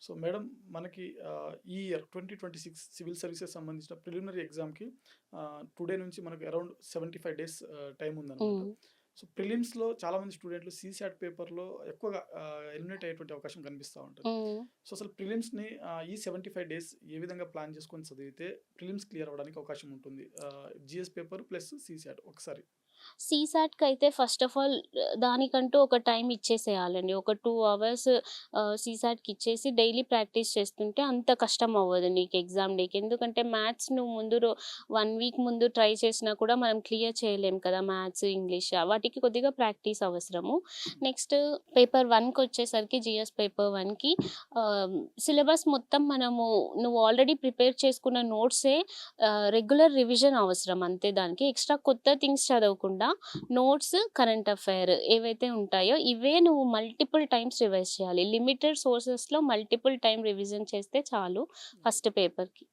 So madam మనకి ఈ year 2026 civil services సంబంధించిన ప్రిలిమినరీ ఎగ్జామ్‌కి టుడే నుంచి మనకు అరౌండ్ 75 డేస్ టైమ్ ఉందనమాట. హ్మ్. సో ప్రిలిమ్స్‌లో చాలామంది స్టూడెంట్లు సీసాట్ పేపర్‌లో ఎక్కువగా ఎలిమినేట్ అయ్యేటువంటి అవకాశం కనిపిస్తా ఉంటది. హ్మ్. సో అసలు ప్రిలిమ్స్‌ని ఈ 75 డేస్ ఏ విధంగా ప్లాన్ చేసుకొని చదివితే ప్రిలిమ్స్ క్లియర్ అవ్వడానికి అవకాశం ఉంటుంది? జీఎస్ పేపర్ ప్లస్ సీసాట్ ఒకసారి. సీసాట్‌కైతే ఫస్ట్ ఆఫ్ ఆల్ దానికంటూ ఒక టైమ్ ఇచ్చేసేయాలండి. ఒక 2 అవర్స్ సీసాట్‌కి ఇచ్చేసి డైలీ ప్రాక్టీస్ చేస్తుంటే అంత కష్టం అవ్వదు నీకు ఎగ్జామ్ డేకి. ఎందుకంటే మ్యాథ్స్ నువ్వు ముందు 1 వీక్ ముందు ట్రై చేసినా కూడా మనం క్లియర్ చేయలేం కదా! మ్యాథ్స్, ఇంగ్లీష్ వాటికి కొద్దిగా ప్రాక్టీస్ అవసరము. నెక్స్ట్ పేపర్ 1కొచ్చేసరికి జీఎస్ పేపర్ 1కి సిలబస్ మొత్తం నువ్వు ఆల్రెడీ ప్రిపేర్ చేసుకున్న నోట్సే రెగ్యులర్ రివిజన్ అవసరం అంతే దానికి. ఎక్స్‌ట్రా కొత్త థింగ్స్ చదవకుండా నోట్స్, కరెంట్ అఫైర్ ఏవైతే ఉంటాయో ఇవే నువ్వు మల్టిపుల్ టైమ్స్ రివైజ్ చేయాలి. లిమిటెడ్ సోర్సెస్‌లో మల్టిపుల్ టైమ్ రివిజన్ చేస్తే చాలు ఓకే. ఫస్ట్ పేపర్‌కి.